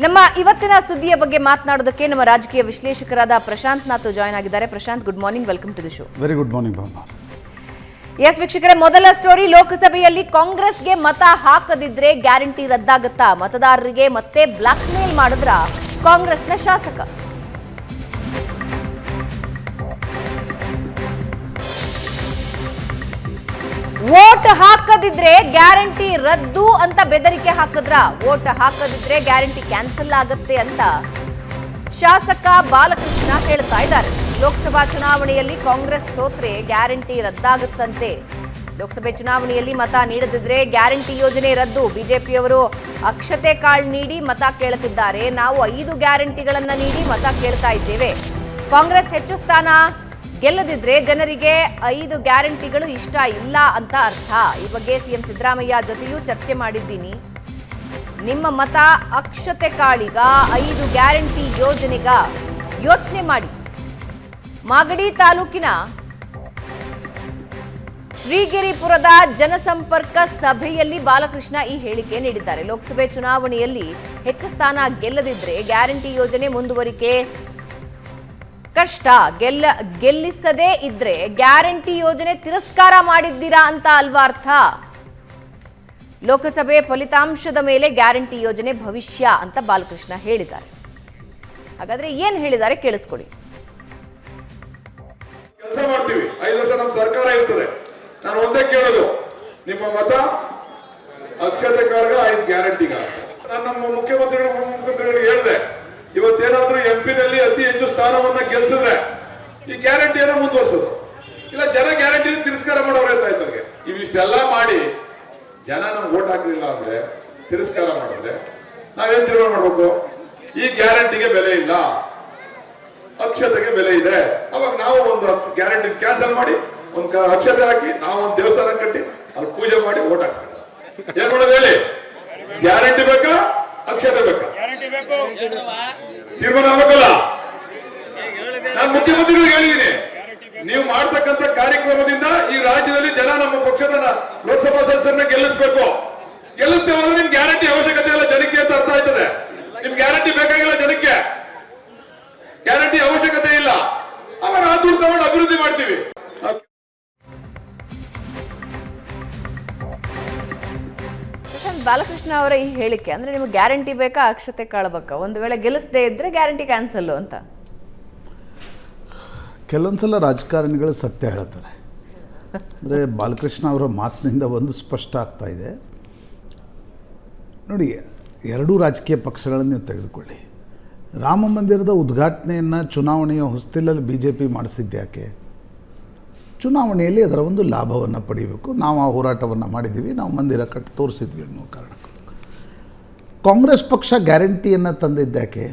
ನಮ್ಮ ಇವತ್ತಿನ ಸುದ್ದಿಯ ಬಗ್ಗೆ ಮಾತನಾಡೋದಕ್ಕೆ ನಮ್ಮ ರಾಜಕೀಯ ವಿಶ್ಲೇಷಕರಾದ ಪ್ರಶಾಂತ್ ನಾಥ್ ಜಾಯ್ನ್ ಆಗಿದ್ದಾರೆ. Prashanth, good morning, welcome to the show. Very good morning Bhavana. Yes ವೀಕ್ಷಕರೇ, ಮೊದಲ ಸ್ಟೋರಿ, ಲೋಕಸಭೆಯಲ್ಲಿ ಕಾಂಗ್ರೆಸ್ಗೆ ಮತ ಹಾಕದಿದ್ರೆ ಗ್ಯಾರಂಟಿ ರದ್ದಾಗುತ್ತಾ? ಮತದಾರರಿಗೆ ಮತ್ತೆ ಬ್ಲಾಕ್ ಮೇಲ್ ಮಾಡಿದ್ರ ಕಾಂಗ್ರೆಸ್ನ ಶಾಸಕ. ವೋಟ್ ಹಾಕದಿದ್ರೆ ಗ್ಯಾರಂಟಿ ರದ್ದು ಅಂತ ಬೆದರಿಕೆ ಹಾಕಿದ್ರ? ವೋಟ್ ಹಾಕದಿದ್ರೆ ಗ್ಯಾರಂಟಿ ಕ್ಯಾನ್ಸಲ್ ಆಗುತ್ತೆ ಅಂತ ಶಾಸಕ ಬಾಲಕೃಷ್ಣ ಹೇಳ್ತಾ ಇದ್ದಾರೆ. ಲೋಕಸಭಾ ಚುನಾವಣೆಯಲ್ಲಿ ಕಾಂಗ್ರೆಸ್ ಸೋತ್ರೆ ಗ್ಯಾರಂಟಿ ರದ್ದಾಗುತ್ತಂತೆ. ಲೋಕಸಭೆ ಚುನಾವಣೆಯಲ್ಲಿ ಮತ ನೀಡದಿದ್ರೆ ಗ್ಯಾರಂಟಿ ಯೋಜನೆ ರದ್ದು. ಬಿಜೆಪಿಯವರು ಅಕ್ಷತೆ ಕಾಳು ನೀಡಿ ಮತ ಕೇಳುತ್ತಿದ್ದಾರೆ. ನಾವು 5 ಗ್ಯಾರಂಟಿಗಳನ್ನ ನೀಡಿ ಮತ ಕೇಳ್ತಾ ಇದ್ದೇವೆ. ಕಾಂಗ್ರೆಸ್ ಹೆಚ್ಚು ಸ್ಥಾನ ಗೆಲ್ಲದಿದ್ರೆ ಜನರಿಗೆ 5 ಗ್ಯಾರಂಟಿಗಳು ಇಷ್ಟ ಇಲ್ಲ ಅಂತ ಅರ್ಥ. ಈ ಬಗ್ಗೆ ಸಿಎಂ ಸಿದ್ದರಾಮಯ್ಯ ಜೊತೆಯೂ ಚರ್ಚೆ ಮಾಡಿದ್ದೀನಿ. ನಿಮ್ಮ ಮತ ಅಕ್ಷತೆ ಕಾಳಿಗ, 5 ಗ್ಯಾರಂಟಿ ಯೋಜನೆಗ ಯೋಚನೆ ಮಾಡಿ. ಮಾಗಡಿ ತಾಲೂಕಿನ ಶ್ರೀಗಿರಿಪುರದ ಜನಸಂಪರ್ಕ ಸಭೆಯಲ್ಲಿ ಬಾಲಕೃಷ್ಣ ಈ ಹೇಳಿಕೆ ನೀಡಿದ್ದಾರೆ. ಲೋಕಸಭೆ ಚುನಾವಣೆಯಲ್ಲಿ ಹೆಚ್ಚು ಸ್ಥಾನ ಗೆಲ್ಲದಿದ್ರೆ ಗ್ಯಾರಂಟಿ ಯೋಜನೆ ಮುಂದುವರಿಕೆ ಕಷ್ಟ. ಗೆಲ್ಲಿಸದೇ ಇದ್ರೆ ಗ್ಯಾರಂಟಿ ಯೋಜನೆ ತಿರಸ್ಕಾರ ಮಾಡಿದ್ದೀರಾ ಅಂತ ಅಲ್ವಾ ಅರ್ಥ? ಲೋಕಸಭೆ ಫಲಿತಾಂಶದ ಮೇಲೆ ಗ್ಯಾರಂಟಿ ಯೋಜನೆ ಭವಿಷ್ಯ ಅಂತ ಬಾಲಕೃಷ್ಣ ಹೇಳಿದ್ದಾರೆ. ಹಾಗಾದ್ರೆ ಏನ್ ಹೇಳಿದ್ದಾರೆ ಕೇಳಿಸ್ಕೊಡಿ. ಕೆಲಸ ಮಾಡ್ತೀವಿ, 5 ವರ್ಷ ನಮ್ಮ ಸರ್ಕಾರ ಇರ್ತದೆ. ನಾನು ಒಂದೇ ಕೇಳೋದು, ನಿಮ್ಮ ಮತ ಅಕ್ಷತೆ ಕಾರ್ಗ 5 ಗ್ಯಾರಂಟಿಗ. ನಾನು ನಮ್ಮ ಮುಖ್ಯಮಂತ್ರಿಗಳಿಗೆ ಹೇಳಿದೆ, ಇವತ್ತೇನಾದ್ರೂ ಎಂಪಿನಲ್ಲಿ ಅತಿ ಹೆಚ್ಚು ಸ್ಥಾನವನ್ನ ಗೆಲ್ಸಿದ್ರೆ ಈ ಗ್ಯಾರಂಟಿಯನ್ನ ಮುಂದುವರ್ಸೋದು, ಇಲ್ಲ ಜನ ಗ್ಯಾರಂಟಿ ತಿರಸ್ಕಾರ ಮಾಡೋರು ಇವ್ರಿಗೆ. ಇವಿಷ್ಟೆಲ್ಲ ಮಾಡಿ ಜನ ನಮ್ಗೆ ಓಟ್ ಹಾಕಲಿಲ್ಲ ಅಂದ್ರೆ, ತಿರಸ್ಕಾರ ಮಾಡಿದ್ರೆ ನಾವೇನ್ ತೀರ್ಮಾನ ಮಾಡ್ಬೇಕು? ಈ ಗ್ಯಾರಂಟಿಗೆ ಬೆಲೆ ಇಲ್ಲ, ಅಕ್ಷತೆಗೆ ಬೆಲೆ ಇದೆ. ಅವಾಗ ನಾವು ಒಂದು ಗ್ಯಾರಂಟಿ ಕ್ಯಾನ್ಸಲ್ ಮಾಡಿ ಒಂದು ಅಕ್ಷತೆ ಹಾಕಿ ನಾವು ಒಂದು ದೇವಸ್ಥಾನ ಕಟ್ಟಿ ಅಲ್ಲಿ ಪೂಜೆ ಮಾಡಿ ಓಟ್ ಹಾಕ್ಸ್ತೀವಿ. ಏನ್ ಮಾಡೋದು ಹೇಳಿ? ಗ್ಯಾರಂಟಿ ಬೇಕಾ ಅಕ್ಷತೆ ಬೇಕಾ? ತೀರ್ಮಾನ ಆಗ್ಬೇಕಲ್ಲ. ನಾನು ಮುಖ್ಯಮಂತ್ರಿಗಳಿಗೆ ಹೇಳಿದ್ದೀನಿ, ನೀವು ಮಾಡ್ತಕ್ಕಂಥ ಕಾರ್ಯಕ್ರಮದಿಂದ ಈ ರಾಜ್ಯದಲ್ಲಿ ಜನ ನಮ್ಮ ಪಕ್ಷದ ಲೋಕಸಭಾ ಸದಸ್ಯರನ್ನ ಗೆಲ್ಲಿಸಬೇಕು. ಗೆಲ್ಲಿಸ್ತೇವೆ ಅಂದ್ರೆ ನಿಮ್ ಗ್ಯಾರಂಟಿ ಅವಶ್ಯಕತೆ ಇಲ್ಲ ಜನಕ್ಕೆ ಅಂತ ಅರ್ಥ ಆಯ್ತದೆ. ನಿಮ್ ಗ್ಯಾರಂಟಿ ಬೇಕಾಗಿಲ್ಲ ಜನಕ್ಕೆ, ಗ್ಯಾರಂಟಿ ಅವಶ್ಯಕತೆ ಇಲ್ಲ. ಆಮೇಲೆ ಆ ದುಡ್ಡು ತಗೊಂಡು ಅಭಿವೃದ್ಧಿ ಮಾಡ್ತೀವಿ. ಬಾಲಕೃಷ್ಣ ಅವರ ಈ ಹೇಳಿಕೆ ಅಂದ್ರೆ ನಿಮ್ಗೆ ಗ್ಯಾರಂಟಿ ಬೇಕಾ ಅಕ್ಷತೆ ಕಾಳಬೇಕಾ? ಒಂದು ವೇಳೆ ಗೆಲ್ಲಿಸದೇ ಇದ್ರೆ ಗ್ಯಾರಂಟಿ ಕ್ಯಾನ್ಸಲ್ ಅಂತ. ಕೆಲವೊಂದ್ಸಲ ರಾಜಕಾರಣಿಗಳು ಸತ್ಯ ಹೇಳ್ತಾರೆ. ಅಂದರೆ ಬಾಲಕೃಷ್ಣ ಅವರ ಮಾತಿನಿಂದ ಒಂದು ಸ್ಪಷ್ಟ ಆಗ್ತಾ ಇದೆ ನೋಡಿ. 2 ರಾಜಕೀಯ ಪಕ್ಷಗಳನ್ನು ನೀವು ತೆಗೆದುಕೊಳ್ಳಿ. ರಾಮ ಮಂದಿರದ ಉದ್ಘಾಟನೆಯನ್ನು ಚುನಾವಣೆಯ ಹೊಸ್ತಿಲಲ್ಲಿ BJP ಮಾಡಿಸಿದ್ಯಾಕೆ? ಚುನಾವಣೆಯಲ್ಲಿ ಅದರ ಒಂದು ಲಾಭವನ್ನು ಪಡೆಯಬೇಕು. ನಾವು ಆ ಹೋರಾಟವನ್ನು ಮಾಡಿದ್ದೀವಿ, ನಾವು ಮಂದಿರ ಕಟ್ಟಿ ತೋರಿಸಿದ್ವಿ ಅನ್ನೋ ಕಾರಣಕ್ಕೆ. ಕಾಂಗ್ರೆಸ್ ಪಕ್ಷ ಗ್ಯಾರಂಟಿಯನ್ನು ತಂದಿದ್ದಾಕೆ?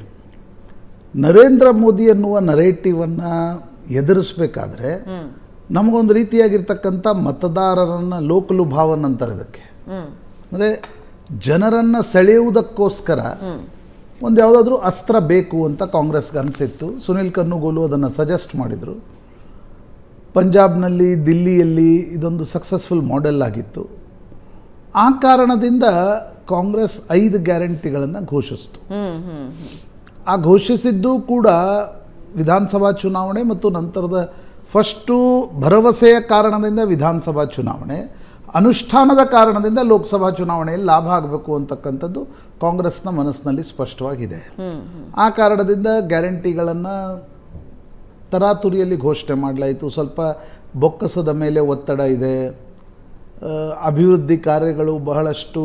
ನರೇಂದ್ರ ಮೋದಿ ಅನ್ನುವ ನರೇಟಿವನ್ನು ಎದುರಿಸಬೇಕಾದ್ರೆ ನಮಗೊಂದು ರೀತಿಯಾಗಿರ್ತಕ್ಕಂಥ ಮತದಾರರನ್ನು ಲೋಕಲುಭಾವನ್ ಅಂತಾರೆ ಇದಕ್ಕೆ. ಅಂದರೆ ಜನರನ್ನು ಸೆಳೆಯುವುದಕ್ಕೋಸ್ಕರ ಒಂದು ಯಾವುದಾದ್ರೂ ಅಸ್ತ್ರ ಬೇಕು ಅಂತ ಕಾಂಗ್ರೆಸ್ಗೆ ಅನಿಸಿತ್ತು. ಸುನಿಲ್ ಕನ್ನೂಗೋಲು ಅದನ್ನು ಸಜೆಸ್ಟ್ ಮಾಡಿದರು. ಪಂಜಾಬ್ನಲ್ಲಿ, ದಿಲ್ಲಿಯಲ್ಲಿ ಇದೊಂದು ಸಕ್ಸಸ್ಫುಲ್ ಮಾಡೆಲ್ ಆಗಿತ್ತು. ಆ ಕಾರಣದಿಂದ ಕಾಂಗ್ರೆಸ್ 5 ಗ್ಯಾರಂಟಿಗಳನ್ನು ಘೋಷಿಸಿತು. ಆ ಘೋಷಿಸಿದ್ದು ಕೂಡ ವಿಧಾನಸಭಾ ಚುನಾವಣೆ ಮತ್ತು ನಂತರದ ಫಸ್ಟು ಭರವಸೆಯ ಕಾರಣದಿಂದ ವಿಧಾನಸಭಾ ಚುನಾವಣೆ, ಅನುಷ್ಠಾನದ ಕಾರಣದಿಂದ ಲೋಕಸಭಾ ಚುನಾವಣೆಯಲ್ಲಿ ಲಾಭ ಆಗಬೇಕು ಅಂತಕ್ಕಂಥದ್ದು ಕಾಂಗ್ರೆಸ್ನ ಮನಸ್ಸಿನಲ್ಲಿ ಸ್ಪಷ್ಟವಾಗಿದೆ. ಆ ಕಾರಣದಿಂದ ಗ್ಯಾರಂಟಿಗಳನ್ನು ತರಾತುರಿಯಲ್ಲಿ ಘೋಷಣೆ ಮಾಡಲಾಯಿತು. ಸ್ವಲ್ಪ ಬೊಕ್ಕಸದ ಮೇಲೆ ಒತ್ತಡ ಇದೆ, ಅಭಿವೃದ್ಧಿ ಕಾರ್ಯಗಳು ಬಹಳಷ್ಟು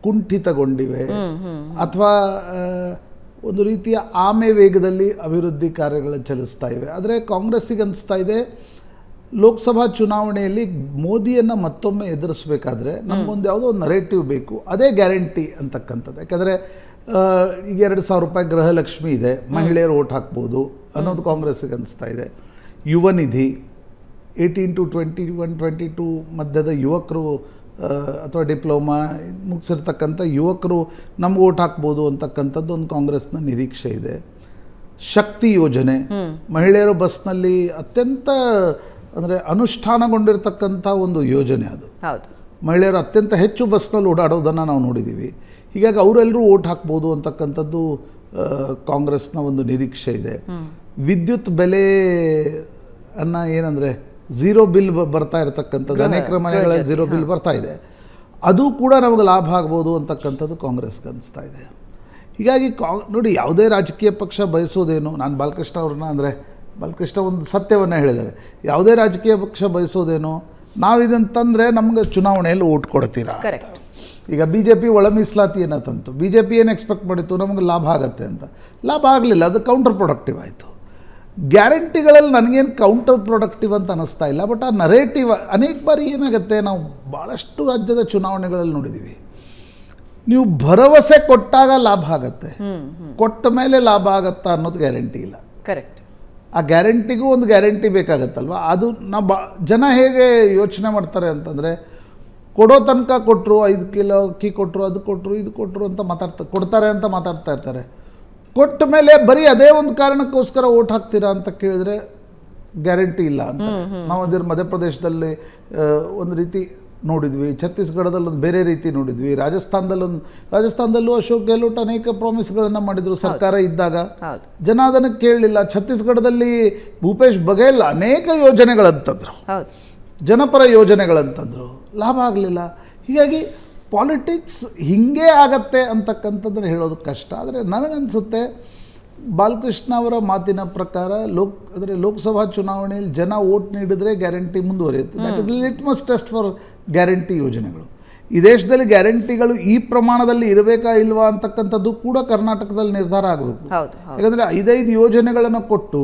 ಕುಂಠಿತಗೊಂಡಿವೆ, ಅಥವಾ ಒಂದು ರೀತಿಯ ಆಮೆ ವೇಗದಲ್ಲಿ ಅಭಿವೃದ್ಧಿ ಕಾರ್ಯಗಳು ಚಲಿಸ್ತಾ ಇವೆ. ಆದರೆ ಕಾಂಗ್ರೆಸ್ಸಿಗೆ ಅನಿಸ್ತಾ ಇದೆ, ಲೋಕಸಭಾ ಚುನಾವಣೆಯಲ್ಲಿ ಮೋದಿಯನ್ನು ಮತ್ತೊಮ್ಮೆ ಎದುರಿಸಬೇಕಾದ್ರೆ ನಮಗೊಂದು ಯಾವುದೋ ಒಂದು ನರೇಟಿವ್ ಬೇಕು, ಅದೇ ಗ್ಯಾರಂಟಿ ಅಂತಕ್ಕಂಥದ್ದು. ಯಾಕಂದರೆ ಈಗ 2,000 ರೂಪಾಯಿ ಗೃಹಲಕ್ಷ್ಮಿ ಇದೆ, ಮಹಿಳೆಯರು ಓಟ್ ಹಾಕ್ಬೋದು ಅನ್ನೋದು ಕಾಂಗ್ರೆಸ್ಸಿಗೆ ಅನಿಸ್ತಾ ಇದೆ. ಯುವ ನಿಧಿ, 18 to 21, 22 ಮಧ್ಯದ ಯುವಕರು ಅಥವಾ ಡಿಪ್ಲೊಮಾ ಮುಗಿಸಿರ್ತಕ್ಕಂಥ ಯುವಕರು ನಮ್ಗೆ ಓಟ್ ಹಾಕ್ಬೋದು ಅಂತಕ್ಕಂಥದ್ದು ಒಂದು ಕಾಂಗ್ರೆಸ್ನ ನಿರೀಕ್ಷೆ ಇದೆ. ಶಕ್ತಿ ಯೋಜನೆ, ಮಹಿಳೆಯರು ಬಸ್ನಲ್ಲಿ ಅತ್ಯಂತ ಅಂದರೆ ಅನುಷ್ಠಾನಗೊಂಡಿರ್ತಕ್ಕಂಥ ಒಂದು ಯೋಜನೆ ಅದು. ಹೌದು, ಮಹಿಳೆಯರು ಅತ್ಯಂತ ಹೆಚ್ಚು ಬಸ್ನಲ್ಲಿ ಓಡಾಡೋದನ್ನು ನಾವು ನೋಡಿದ್ದೀವಿ. ಹೀಗಾಗಿ ಅವರೆಲ್ಲರೂ ಓಟ್ ಹಾಕ್ಬೋದು ಅಂತಕ್ಕಂಥದ್ದು ಕಾಂಗ್ರೆಸ್ನ ಒಂದು ನಿರೀಕ್ಷೆ ಇದೆ. ವಿದ್ಯುತ್ ಬೆಲೆ ಏನಂದರೆ ಝೀರೋ ಬಿಲ್ ಬರ್ತಾ ಇರತಕ್ಕಂಥದ್ದು, ಅನೇಕ ಮನೆಗಳಲ್ಲಿ ಝೀರೋ ಬಿಲ್ ಬರ್ತಾ ಇದೆ, ಅದು ಕೂಡ ನಮಗೆ ಲಾಭ ಆಗ್ಬೋದು ಅಂತಕ್ಕಂಥದ್ದು ಕಾಂಗ್ರೆಸ್ಗೆ ಅನಿಸ್ತಾ ಇದೆ. ಹೀಗಾಗಿ ನೋಡಿ, ಯಾವುದೇ ರಾಜಕೀಯ ಪಕ್ಷ ಬಯಸೋದೇನು, ನಾನು ಬಾಲಕೃಷ್ಣ ಅವ್ರನ್ನ ಅಂದರೆ ಬಾಲಕೃಷ್ಣ ಒಂದು ಸತ್ಯವನ್ನು ಹೇಳಿದ್ದಾರೆ, ಯಾವುದೇ ರಾಜಕೀಯ ಪಕ್ಷ ಬಯಸೋದೇನು, ನಾವಿದಂತಂದರೆ ನಮಗೆ ಚುನಾವಣೆಯಲ್ಲಿ ಓಟ್ ಕೊಡ್ತೀರಾ. ಈಗ ಬಿ ಜೆ ಪಿ ಒಳ ಮೀಸಲಾತಿಯನ್ನು ತಂತು, ಬಿ ಜೆ ಪಿ ಏನು ಎಕ್ಸ್ಪೆಕ್ಟ್ ಮಾಡಿತ್ತು, ನಮಗೆ ಲಾಭ ಆಗುತ್ತೆ ಅಂತ, ಲಾಭ ಆಗಲಿಲ್ಲ, ಅದು ಕೌಂಟರ್ ಪ್ರೊಡಕ್ಟಿವ್ ಆಯಿತು. ಗ್ಯಾರಂಟಿಗಳಲ್ಲಿ ನನಗೇನು ಕೌಂಟರ್ ಪ್ರೊಡಕ್ಟಿವ್ ಅಂತ ಅನ್ನಿಸ್ತಾ ಇಲ್ಲ, ಬಟ್ ಆ ನರೇಟಿವ್ ಅನೇಕ ಬಾರಿ ಏನಾಗುತ್ತೆ, ನಾವು ಭಾಳಷ್ಟು ರಾಜ್ಯದ ಚುನಾವಣೆಗಳಲ್ಲಿ ನೋಡಿದ್ದೀವಿ, ನೀವು ಭರವಸೆ ಕೊಟ್ಟಾಗ ಲಾಭ ಆಗತ್ತೆ, ಕೊಟ್ಟ ಮೇಲೆ ಲಾಭ ಆಗತ್ತಾ ಅನ್ನೋದು ಗ್ಯಾರಂಟಿ ಇಲ್ಲ. ಕರೆಕ್ಟ್. ಆ ಗ್ಯಾರಂಟಿಗೂ ಒಂದು ಗ್ಯಾರಂಟಿ ಬೇಕಾಗತ್ತಲ್ವ. ಅದು ಜನ ಹೇಗೆ ಯೋಚನೆ ಮಾಡ್ತಾರೆ ಅಂತಂದರೆ, ಕೊಡೋ ತನಕ ಕೊಟ್ಟರು, 5 ಕಿಲೋ ಅಕ್ಕಿ ಕೊಟ್ಟರು, ಅದು ಕೊಟ್ಟರು, ಇದು ಕೊಟ್ಟರು ಅಂತ ಕೊಡ್ತಾರೆ ಅಂತ ಮಾತಾಡ್ತಾ ಇರ್ತಾರೆ. ಕೊಟ್ಟ ಮೇಲೆ ಬರೀ ಅದೇ ಒಂದು ಕಾರಣಕ್ಕೋಸ್ಕರ ಓಟ್ ಹಾಕ್ತೀರಾ ಅಂತ ಕೇಳಿದ್ರೆ ಗ್ಯಾರಂಟಿ ಇಲ್ಲ ಅಂತ. ನಾವು ಅದ್ರ ಮಧ್ಯಪ್ರದೇಶದಲ್ಲಿ ಒಂದು ರೀತಿ ನೋಡಿದ್ವಿ, ಛತ್ತೀಸ್ಗಢದಲ್ಲಿ ಒಂದು ಬೇರೆ ರೀತಿ ನೋಡಿದ್ವಿ, ರಾಜಸ್ಥಾನದಲ್ಲೂ ಅಶೋಕ್ ಗೆಹ್ಲೋಟ್ ಅನೇಕ ಪ್ರಾಮಿಸ್ಗಳನ್ನು ಮಾಡಿದರು ಸರ್ಕಾರ ಇದ್ದಾಗ, ಜನ ಅದನ್ನು ಕೇಳಲಿಲ್ಲ. ಛತ್ತೀಸ್ಗಢದಲ್ಲಿ ಭೂಪೇಶ್ ಬಘೇಲ್ ಅನೇಕ ಯೋಜನೆಗಳಂತಂದರು, ಜನಪರ ಯೋಜನೆಗಳಂತಂದರು, ಲಾಭ ಆಗಲಿಲ್ಲ. ಹೀಗಾಗಿ ಪಾಲಿಟಿಕ್ಸ್ ಹೀಗೆ ಆಗತ್ತೆ ಅಂತಕ್ಕಂಥದ್ದನ್ನು ಹೇಳೋದು ಕಷ್ಟ. ಆದರೆ ನನಗನ್ಸುತ್ತೆ ಬಾಲಕೃಷ್ಣ ಅವರ ಮಾತಿನ ಪ್ರಕಾರ ಲೋಕಸಭಾ ಚುನಾವಣೆಯಲ್ಲಿ ಜನ ವೋಟ್ ನೀಡಿದ್ರೆ ಗ್ಯಾರಂಟಿ ಮುಂದುವರಿಯುತ್ತೆ. That is litmus test for guarantee ಯೋಜನೆಗಳು. ಈ ದೇಶದಲ್ಲಿ ಗ್ಯಾರಂಟಿಗಳು ಈ ಪ್ರಮಾಣದಲ್ಲಿ ಇರಬೇಕಾ ಇಲ್ವಾ ಅಂತಕ್ಕಂಥದ್ದು ಕೂಡ ಕರ್ನಾಟಕದಲ್ಲಿ ನಿರ್ಧಾರ ಆಗಬೇಕು. ಯಾಕಂದರೆ 5 ಯೋಜನೆಗಳನ್ನು ಕೊಟ್ಟು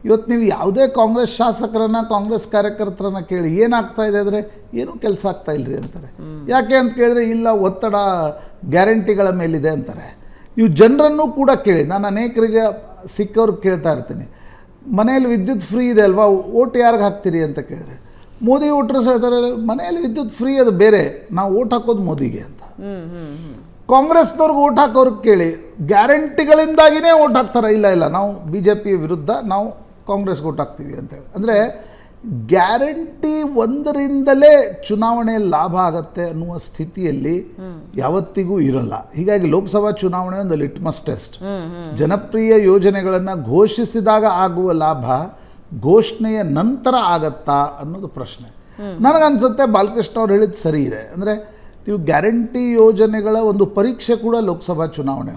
ಇವತ್ತು ನೀವು ಯಾವುದೇ ಕಾಂಗ್ರೆಸ್ ಶಾಸಕರನ್ನ, ಕಾಂಗ್ರೆಸ್ ಕಾರ್ಯಕರ್ತರನ್ನ ಕೇಳಿ ಏನಾಗ್ತಾ ಇದೆ ಅಂದರೆ ಏನೂ ಕೆಲಸ ಆಗ್ತಾ ಇಲ್ಲರಿ ಅಂತಾರೆ. ಯಾಕೆ ಅಂತ ಕೇಳಿದ್ರೆ, ಇಲ್ಲ ಒತ್ತಡ ಗ್ಯಾರಂಟಿಗಳ ಮೇಲಿದೆ ಅಂತಾರೆ. ನೀವು ಜನರನ್ನು ಕೂಡ ಕೇಳಿ, ನಾನು ಅನೇಕರಿಗೆ ಸಿಕ್ಕವ್ರಿಗೆ ಕೇಳ್ತಾ ಇರ್ತೀನಿ, ಮನೆಯಲ್ಲಿ ವಿದ್ಯುತ್ ಫ್ರೀ ಇದೆ ಅಲ್ವಾ, ಓಟ್ ಯಾರಿಗೆ ಹಾಕ್ತೀರಿ ಅಂತ ಕೇಳಿದ್ರೆ ಮೋದಿ ಓಟ್ರು ಹೇಳ್ತಾರೆ, ಮನೆಯಲ್ಲಿ ವಿದ್ಯುತ್ ಫ್ರೀ ಅದು ಬೇರೆ, ನಾವು ಓಟ್ ಹಾಕೋದು ಮೋದಿಗೆ ಅಂತ. ಕಾಂಗ್ರೆಸ್ನವ್ರಿಗೆ ಓಟ್ ಹಾಕೋರ್ಗೆ ಕೇಳಿ, ಗ್ಯಾರಂಟಿಗಳಿಂದಾಗಿಯೇ ಓಟ್ ಹಾಕ್ತಾರೆ, ಇಲ್ಲ ನಾವು ಬಿ ಜೆ ಪಿ ವಿರುದ್ಧ, ನಾವು ಕಾಂಗ್ರೆಸ್ಗೆ ಓಟ್ ಹಾಕ್ತೀವಿ ಅಂತೇಳಿ. ಅಂದರೆ ಗ್ಯಾರಂಟಿ ಒಂದರಿಂದಲೇ ಚುನಾವಣೆಯಲ್ಲಿ ಲಾಭ ಆಗತ್ತೆ ಅನ್ನುವ ಸ್ಥಿತಿಯಲ್ಲಿ ಯಾವತ್ತಿಗೂ ಇರಲ್ಲ. ಹೀಗಾಗಿ ಲೋಕಸಭಾ ಚುನಾವಣೆ ಒಂದು ಲಿಟ್ಮಸ್ ಟೆಸ್ಟ್. ಜನಪ್ರಿಯ ಯೋಜನೆಗಳನ್ನು ಘೋಷಿಸಿದಾಗ ಆಗುವ ಲಾಭ ಘೋಷಣೆಯ ನಂತರ ಆಗತ್ತಾ ಅನ್ನೋದು ಪ್ರಶ್ನೆ. ನನಗನ್ಸುತ್ತೆ ಬಾಲಕೃಷ್ಣ ಅವ್ರು ಹೇಳಿದ್ದು ಸರಿ ಇದೆ. ಅಂದರೆ ನೀವು ಗ್ಯಾರಂಟಿ ಯೋಜನೆಗಳ ಒಂದು ಪರೀಕ್ಷೆ ಕೂಡ ಲೋಕಸಭಾ ಚುನಾವಣೆ.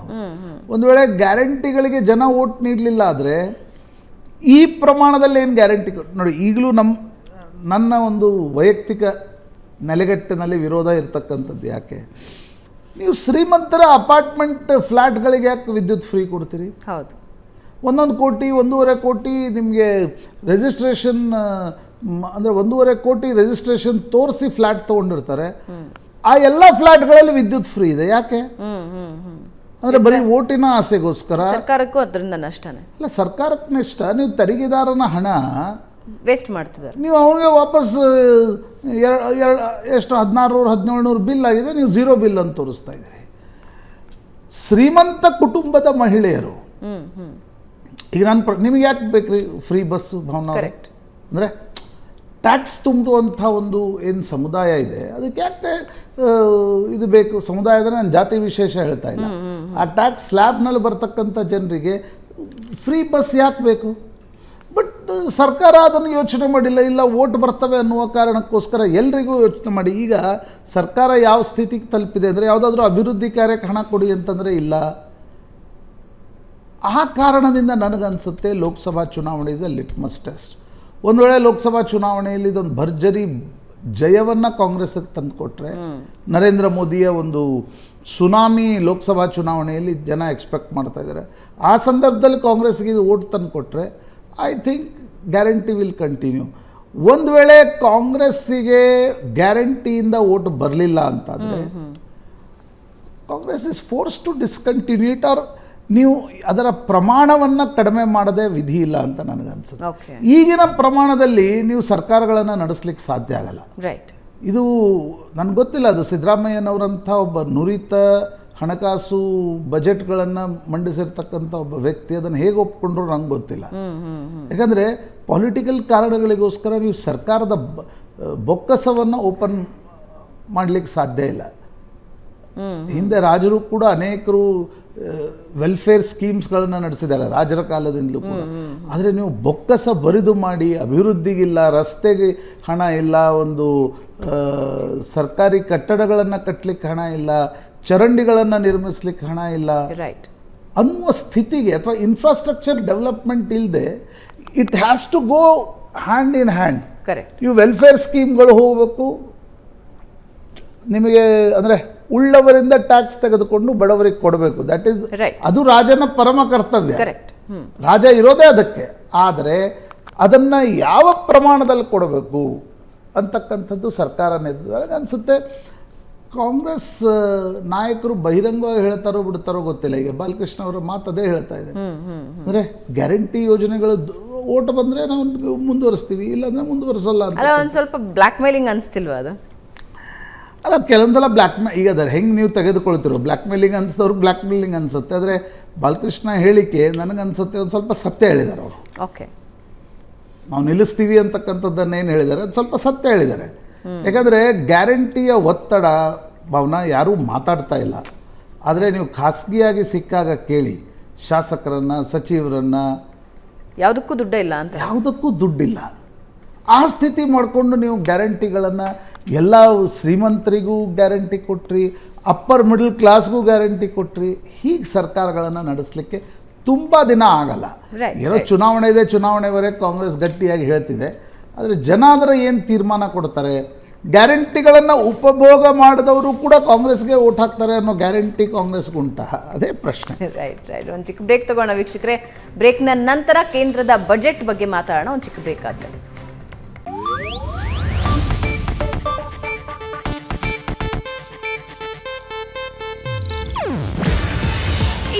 ಒಂದು ವೇಳೆ ಗ್ಯಾರಂಟಿಗಳಿಗೆ ಜನ ವೋಟ್ ನೀಡಲಿಲ್ಲ ಆದರೆ ಈ ಪ್ರಮಾಣದಲ್ಲಿ ಏನು ಗ್ಯಾರಂಟಿ ನೋಡಿ, ಈಗಲೂ ನನ್ನ ಒಂದು ವೈಯಕ್ತಿಕ ನೆಲೆಗಟ್ಟಿನಲ್ಲಿ ವಿರೋಧ ಇರತಕ್ಕಂಥದ್ದು ಯಾಕೆ, ನೀವು ಶ್ರೀಮಂತರ ಅಪಾರ್ಟ್ಮೆಂಟ್ ಫ್ಲ್ಯಾಟ್ಗಳಿಗೆ ಯಾಕೆ ವಿದ್ಯುತ್ ಫ್ರೀ ಕೊಡ್ತೀರಿ? ಹೌದು, 1 ಕೋಟಿ 1.5 ಕೋಟಿ ನಿಮಗೆ ರಿಜಿಸ್ಟ್ರೇಷನ್, ಅಂದರೆ 1.5 ಕೋಟಿ ರಿಜಿಸ್ಟ್ರೇಷನ್ ತೋರಿಸಿ ಫ್ಲ್ಯಾಟ್ ತೊಗೊಂಡಿರ್ತಾರೆ. ಆ ಎಲ್ಲ ಫ್ಲ್ಯಾಟ್ಗಳಲ್ಲಿ ವಿದ್ಯುತ್ ಫ್ರೀ ಇದೆ, ಯಾಕೆ? ಅಂದರೆ ಬರೀ ಓಟಿನ ಆಸೆಗೋಸ್ಕರ. ಸರ್ಕಾರಕ್ಕೂ ಅದರಿಂದ ನಷ್ಟನೇ ಅಲ್ಲ, ಸರ್ಕಾರಕ್ಕೆ ನಷ್ಟ. ನೀವು ತೆರಿಗೆದಾರನ ಹಣ ವೇಸ್ಟ್ ಮಾಡ್ತಿದ್ದಾರೆ, ನೀವು ಅವನಿಗೆ ವಾಪಸ್ ಎಷ್ಟು 1600-1700 ಬಿಲ್ ಆಗಿದೆ, ನೀವು 0 ಬಿಲ್ ಅಂತ ತೋರಿಸ್ತಾ ಇದ್ದೀರಿ. ಶ್ರೀಮಂತ ಕುಟುಂಬದ ಮಹಿಳೆಯರು, ಈಗ ನಿಮಗೆ ಯಾಕೆ ಬೇಕ್ರಿ ಫ್ರೀ ಬಸ್ ಭಾವನಾ? ಅಂದರೆ ಟ್ಯಾಕ್ಸ್ ತುಂಬುವಂಥ ಒಂದು ಏನು ಸಮುದಾಯ ಇದೆ, ಅದಕ್ಕೆ ಯಾಕೆ ಇದು ಬೇಕು? ಸಮುದಾಯ ಅಂದರೆ ನಾನು ಜಾತಿ ವಿಶೇಷ ಹೇಳ್ತಾ ಇಲ್ಲ. ಆ ಟ್ಯಾಕ್ಸ್ ಸ್ಲ್ಯಾಬ್ನಲ್ಲಿ ಬರ್ತಕ್ಕಂಥ ಜನರಿಗೆ ಫ್ರೀ ಬಸ್ ಯಾಕೆ ಬೇಕು? ಬಟ್ ಸರ್ಕಾರ ಅದನ್ನು ಯೋಚನೆ ಮಾಡಿಲ್ಲ. ಇಲ್ಲ ವೋಟ್ ಬರ್ತವೆ ಅನ್ನುವ ಕಾರಣಕ್ಕೋಸ್ಕರ ಎಲ್ರಿಗೂ ಯೋಚನೆ ಮಾಡಿ. ಈಗ ಸರ್ಕಾರ ಯಾವ ಸ್ಥಿತಿಗೆ ತಲುಪಿದೆ ಅಂದರೆ, ಯಾವುದಾದ್ರೂ ಅಭಿವೃದ್ಧಿ ಕಾರ್ಯಕ್ಕೆ ಹಣ ಕೊಡಿ ಅಂತಂದರೆ ಇಲ್ಲ. ಆ ಕಾರಣದಿಂದ ನನಗನ್ಸುತ್ತೆ ಲೋಕಸಭಾ ಚುನಾವಣೆ ಇದೆ ಲಿಟ್ಮಸ್ ಟೆಸ್ಟ್. ಒಂದು ವೇಳೆ ಲೋಕಸಭಾ ಚುನಾವಣೆಯಲ್ಲಿ ಇದೊಂದು ಭರ್ಜರಿ ಜಯವನ್ನು ಕಾಂಗ್ರೆಸ್ಗೆ ತಂದುಕೊಟ್ರೆ, ನರೇಂದ್ರ ಮೋದಿಯ ಒಂದು ಸುನಾಮಿ ಲೋಕಸಭಾ ಚುನಾವಣೆಯಲ್ಲಿ ಜನ ಎಕ್ಸ್ಪೆಕ್ಟ್ ಮಾಡ್ತಾ ಇದ್ದಾರೆ. ಆ ಸಂದರ್ಭದಲ್ಲಿ ಕಾಂಗ್ರೆಸ್ಗೆ ಇದು ಓಟ್ ತಂದುಕೊಟ್ರೆ I think guarantee will continue. ಒಂದು ವೇಳೆ ಕಾಂಗ್ರೆಸ್ಸಿಗೆ ಗ್ಯಾರಂಟಿಯಿಂದ ಓಟ್ ಬರಲಿಲ್ಲ ಅಂತಾದರೆ Congress is force to discontinue it, or ನೀವು ಅದರ ಪ್ರಮಾಣವನ್ನು ಕಡಿಮೆ ಮಾಡದೆ ವಿಧಿ ಇಲ್ಲ ಅಂತ ನನಗನ್ಸುತ್ತೆ. ಈಗಿನ ಪ್ರಮಾಣದಲ್ಲಿ ನೀವು ಸರ್ಕಾರಗಳನ್ನು ನಡೆಸಲಿಕ್ಕೆ ಸಾಧ್ಯ ಆಗಲ್ಲ. ಇದು ನನಗೆ ಗೊತ್ತಿಲ್ಲ, ಅದು ಸಿದ್ದರಾಮಯ್ಯನವರಂಥ ಒಬ್ಬ ನುರಿತ ಹಣಕಾಸು ಬಜೆಟ್ಗಳನ್ನು ಮಂಡಿಸಿರ್ತಕ್ಕಂಥ ಒಬ್ಬ ವ್ಯಕ್ತಿ ಅದನ್ನು ಹೇಗೆ ಒಪ್ಕೊಂಡ್ರು ನಂಗೆ ಗೊತ್ತಿಲ್ಲ. ಯಾಕಂದರೆ ಪೊಲಿಟಿಕಲ್ ಕಾರಣಗಳಿಗೋಸ್ಕರ ನೀವು ಸರ್ಕಾರದ ಬೊಕ್ಕಸವನ್ನು ಓಪನ್ ಮಾಡಲಿಕ್ಕೆ ಸಾಧ್ಯ ಇಲ್ಲ. ಹಿಂದೆ ರಾಜರು ಕೂಡ ಅನೇಕರು ವೆಲ್ಫೇರ್ ಸ್ಕೀಮ್ಸ್ಗಳನ್ನು ನಡೆಸಿದ್ದಾರೆ ರಾಜರ ಕಾಲದಿಂದಲೂ ಕೂಡ. ಆದರೆ ನೀವು ಬೊಕ್ಕಸ ಬರಿದು ಮಾಡಿ ಅಭಿವೃದ್ಧಿಗಿಲ್ಲ, ರಸ್ತೆಗೆ ಹಣ ಇಲ್ಲ, ಒಂದು ಸರ್ಕಾರಿ ಕಟ್ಟಡಗಳನ್ನು ಕಟ್ಟಲಿಕ್ಕೆ ಹಣ ಇಲ್ಲ, ಚರಂಡಿಗಳನ್ನು ನಿರ್ಮಿಸ್ಲಿಕ್ಕೆ ಹಣ ಇಲ್ಲ ರೈಟ್ ಅನ್ನುವ ಸ್ಥಿತಿಗೆ, ಅಥವಾ ಇನ್ಫ್ರಾಸ್ಟ್ರಕ್ಚರ್ ಡೆವಲಪ್ಮೆಂಟ್ ಇಲ್ಲದೆ it has to go hand in hand. Correct. ಇವು ವೆಲ್ಫೇರ್ ಸ್ಕೀಮ್ಗಳು ಹೋಗಬೇಕು, ನಿಮಗೆ ಅಂದರೆ ಉಳ್ಳವರಿಂದ ಟ್ಯಾಕ್ಸ್ ತೆಗೆದುಕೊಂಡು ಬಡವರಿಗೆ ಕೊಡಬೇಕು. That is Right. ಅದು ರಾಜನ ಪರಮ ಕರ್ತವ್ಯ. ಕರೆಕ್ಟ್. ರಾಜ ಇರೋದೇ ಅದಕ್ಕೆ. ಆದರೆ ಅದನ್ನು ಯಾವ ಪ್ರಮಾಣದಲ್ಲಿ ಕೊಡಬೇಕು ಅಂತಕ್ಕಂಥದ್ದು ಸರ್ಕಾರ ನಿರ್ಧಾರ. ಅನಿಸುತ್ತೆ ಕಾಂಗ್ರೆಸ್ ನಾಯಕರು ಬಹಿರಂಗವಾಗಿ ಹೇಳ್ತಾರೋ ಬಿಡ್ತಾರೋ ಗೊತ್ತಿಲ್ಲ. ಈಗ ಬಾಲಕೃಷ್ಣ ಅವರ ಮಾತು ಅದೇ ಹೇಳ್ತಾ ಇದೆ, ಅಂದರೆ ಗ್ಯಾರಂಟಿ ಯೋಜನೆಗಳು ಓಟ್ ಬಂದರೆ ನಾವು ಮುಂದುವರಿಸ್ತೀವಿ, ಇಲ್ಲಾಂದರೆ ಮುಂದುವರಿಸಲ್ಲ ಅಂತ. ಅಲ್ಲ, ಒಂದು ಸ್ವಲ್ಪ ಬ್ಲ್ಯಾಕ್ ಮೇಲಿಂಗ್ ಅನಿಸ್ತಿಲ್ವಾ ಅದು? ಅಲ್ಲ, ಕೆಲವೊಂದೆಲ್ಲ ಈಗ ಅದರ ಹೆಂಗೆ ನೀವು ತೆಗೆದುಕೊಳ್ತಿರೋ ಬ್ಲ್ಯಾಕ್ ಮೇಲಿಂಗ್ ಅನಿಸಿದವ್ರು ಬ್ಲ್ಯಾಕ್ ಮೇಲಿಂಗ್ ಅನಿಸುತ್ತೆ. ಆದರೆ ಬಾಲಕೃಷ್ಣ ಹೇಳಿಕೆ ನನಗನ್ಸುತ್ತೆ ಒಂದು ಸ್ವಲ್ಪ ಸತ್ಯ ಹೇಳಿದ್ದಾರೆ ಅವರು. ಓಕೆ, ನಾವು ನಿಲ್ಲಿಸ್ತೀವಿ ಅಂತಕ್ಕಂಥದ್ದನ್ನೇನು ಹೇಳಿದ್ದಾರೆ ಅದು ಸ್ವಲ್ಪ ಸತ್ಯ ಹೇಳಿದ್ದಾರೆ. ಯಾಕಂದರೆ ಗ್ಯಾರಂಟಿಯ ಒತ್ತಡ ಭಾವನ ಯಾರೂ ಮಾತಾಡ್ತಾ ಇಲ್ಲ. ಆದರೆ ನೀವು ಖಾಸಗಿಯಾಗಿ ಸಿಕ್ಕಾಗ ಕೇಳಿ, ಶಾಸಕರನ್ನು, ಸಚಿವರನ್ನು, ಯಾವುದಕ್ಕೂ ದುಡ್ಡ ಇಲ್ಲ ಅಂತ. ಯಾವುದಕ್ಕೂ ದುಡ್ಡಿಲ್ಲ. ಆ ಸ್ಥಿತಿ ಮಾಡಿಕೊಂಡು ನೀವು ಗ್ಯಾರಂಟಿಗಳನ್ನು ಎಲ್ಲ ಶ್ರೀಮಂತರಿಗೂ ಗ್ಯಾರಂಟಿ ಕೊಟ್ರಿ, ಅಪ್ಪರ್ ಮಿಡಲ್ ಕ್ಲಾಸ್ಗೂ ಗ್ಯಾರಂಟಿ ಕೊಟ್ರಿ. ಹೀಗೆ ಸರ್ಕಾರಗಳನ್ನು ನಡೆಸಲಿಕ್ಕೆ ತುಂಬ ದಿನ ಆಗಲ್ಲ. ಏನೋ ಚುನಾವಣೆ ಇದೆ, ಚುನಾವಣೆವರೆಗೆ ಕಾಂಗ್ರೆಸ್ ಗಟ್ಟಿಯಾಗಿ ಹೇಳ್ತಿದೆ. ಆದರೆ ಜನ ಅದರ ಏನು ತೀರ್ಮಾನ ಕೊಡ್ತಾರೆ, ಗ್ಯಾರಂಟಿಗಳನ್ನು ಉಪಭೋಗ ಮಾಡಿದವರು ಕೂಡ ಕಾಂಗ್ರೆಸ್ಗೆ ಓಟ್ ಹಾಕ್ತಾರೆ ಅನ್ನೋ ಗ್ಯಾರಂಟಿ ಕಾಂಗ್ರೆಸ್ಗೆ ಉಂಟಾ? ಅದೇ ಪ್ರಶ್ನೆ. Right right. ಒಂದು ಚಿಕ್ಕ ಬ್ರೇಕ್ ತಗೋಣ ವೀಕ್ಷಕರೇ. ಬ್ರೇಕ್ನ ನಂತರ ಕೇಂದ್ರದ ಬಜೆಟ್ ಬಗ್ಗೆ ಮಾತಾಡೋಣ. ಒಂದು ಚಿಕ್ಕ ಬ್ರೇಕ್ ಆದ್ಮೇಲೆ.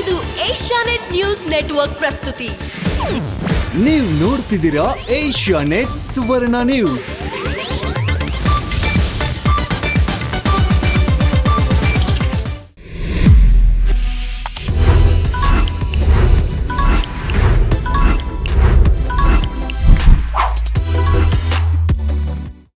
ಇದು ಏಷ್ಯಾನೆಟ್ ನ್ಯೂಸ್ ನೆಟ್ವರ್ಕ್ ಪ್ರಸ್ತುತಿ. ನೀವು ನೋಡ್ತಿದ್ದೀರಾ ಏಷ್ಯಾನೆಟ್ ಸುವರ್ಣ ನ್ಯೂಸ್.